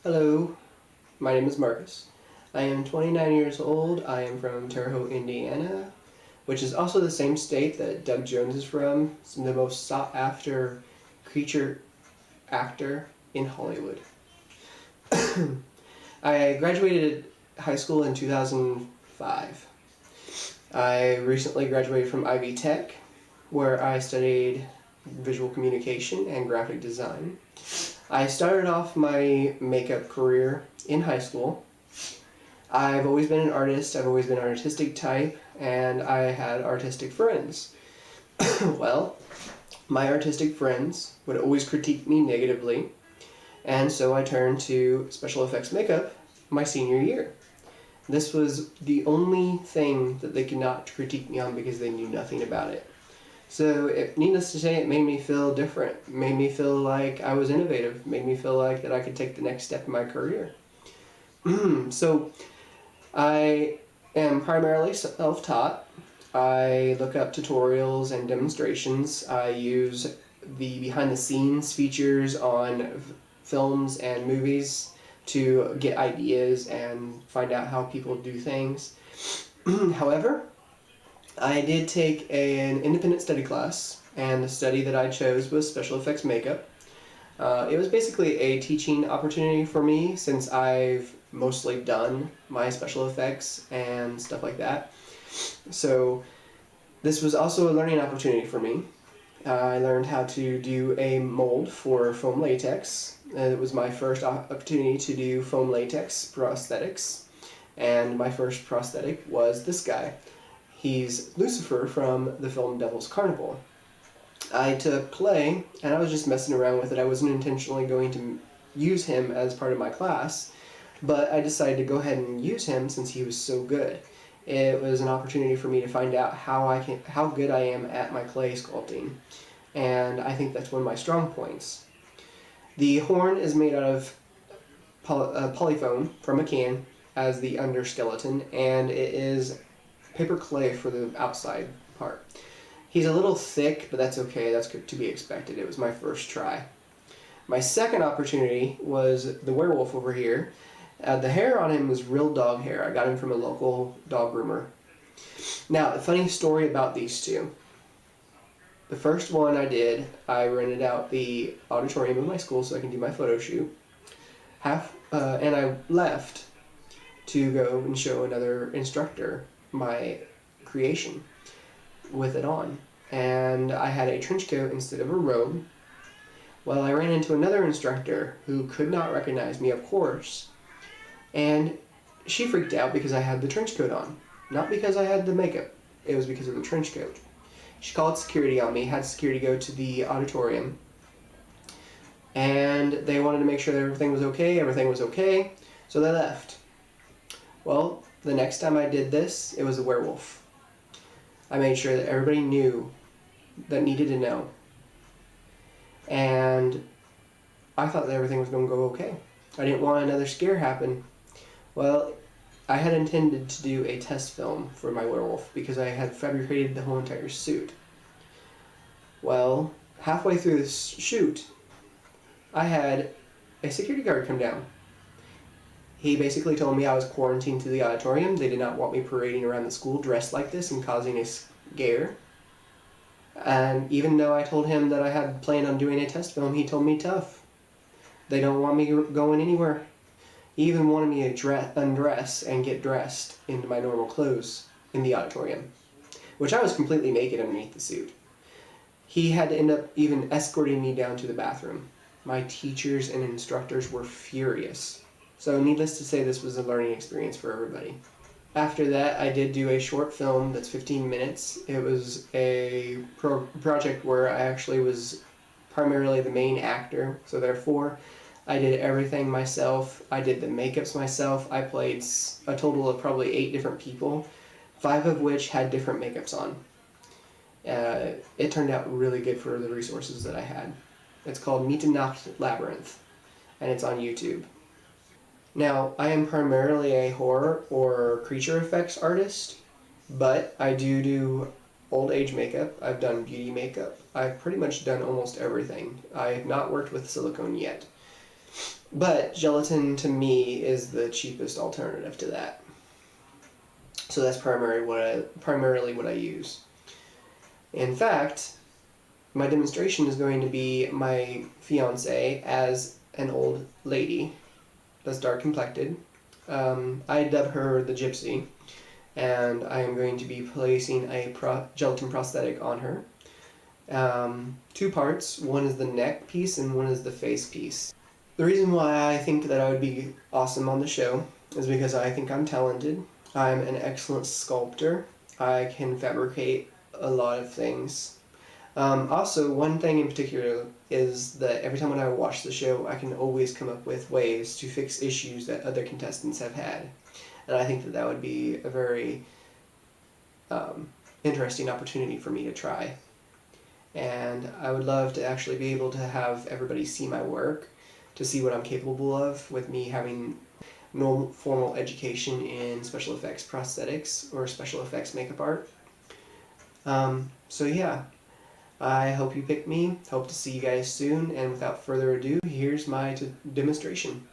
Hello, my name is Marcus. I am 29 years old. I am from Terre Haute, Indiana, which is also the same state that Doug Jones is from. It's the most sought after creature actor in Hollywood. I graduated high school in 2005. I recently graduated from Ivy Tech, where I studied visual communication and graphic design. I started off my makeup career in high school. I've always been an artist, I've always been an artistic type, and I had artistic friends. Well, my artistic friends would always critique me negatively, and so I turned to special effects makeup my senior year. This was the only thing that they could not critique me on because they knew nothing about it. So, needless to say, it made me feel different. It made me feel like I was innovative. It made me feel like that I could take the next step in my career. So, I am primarily self-taught. I look up tutorials and demonstrations. I use the behind-the-scenes features on films and movies to get ideas and find out how people do things. However, I did take an independent study class, and the study that I chose was special effects makeup. It was basically a teaching opportunity for me since I've mostly done my special effects and stuff like that. So this was also a learning opportunity for me. I learned how to do a mold for foam latex. It was my first opportunity to do foam latex prosthetics, and my first prosthetic was this guy. He's Lucifer from the film Devil's Carnival. I took clay and I was just messing around with it. I wasn't intentionally going to use him as part of my class, but I decided to go ahead and use him since he was so good. It was an opportunity for me to find out how good I am at my clay sculpting, and I think that's one of my strong points. The horn is made out of polyfoam from a can as the underskeleton, and it is paper clay for the outside part. He's a little thick, but that's okay. That's to be expected. It was my first try. My second opportunity was the werewolf over here. The hair on him was real dog hair. I got him from a local dog groomer. Now, the funny story about these two. The first one I did, I rented out the auditorium of my school so I can do my photo shoot. And I left to go and show another instructor my creation with it on. And I had a trench coat instead of a robe. Well, I ran into another instructor who could not recognize me, of course, and she freaked out because I had the trench coat on. Not because I had the makeup, it was because of the trench coat. She called security on me, had security go to the auditorium, and they wanted to make sure that everything was okay, so they left. Well, the next time I did this, it was a werewolf. I made sure that everybody knew that needed to know. And I thought that everything was going to go okay. I didn't want another scare happen. Well, I had intended to do a test film for my werewolf because I had fabricated the whole entire suit. Well, halfway through the shoot, I had a security guard come down. He basically told me I was quarantined to the auditorium. They did not want me parading around the school dressed like this and causing a scare. And even though I told him that I had planned on doing a test film, he told me tough. They don't want me going anywhere. He even wanted me to undress and get dressed into my normal clothes in the auditorium, which I was completely naked underneath the suit. He had to end up even escorting me down to the bathroom. My teachers and instructors were furious. So needless to say, this was a learning experience for everybody. After that, I did do a short film that's 15 minutes. It was a project where I actually was primarily the main actor, so therefore I did everything myself. I did the makeups myself. I played a total of probably 8 different people, 5 of which had different makeups on. It turned out really good for the resources that I had. It's called Meet and Nacht Labyrinth, and it's on YouTube. Now, I am primarily a horror or creature effects artist, but I do old age makeup. I've done beauty makeup. I've pretty much done almost everything. I have not worked with silicone yet. But gelatin to me is the cheapest alternative to that. So that's primarily what I use. In fact, my demonstration is going to be my fiance as an old lady that's dark complected. I dub her the Gypsy, and I am going to be placing a gelatin prosthetic on her. Two parts. One is the neck piece and one is the face piece. The reason why I think that I would be awesome on the show is because I think I'm talented. I'm an excellent sculptor. I can fabricate a lot of things. Also, one thing in particular is that every time when I watch the show, I can always come up with ways to fix issues that other contestants have had. And I think that that would be a very interesting opportunity for me to try. And I would love to actually be able to have everybody see my work, to see what I'm capable of with me having no formal education in special effects prosthetics or special effects makeup art. So yeah, I hope you pick me. Hope to see you guys soon. And without further ado, here's my demonstration.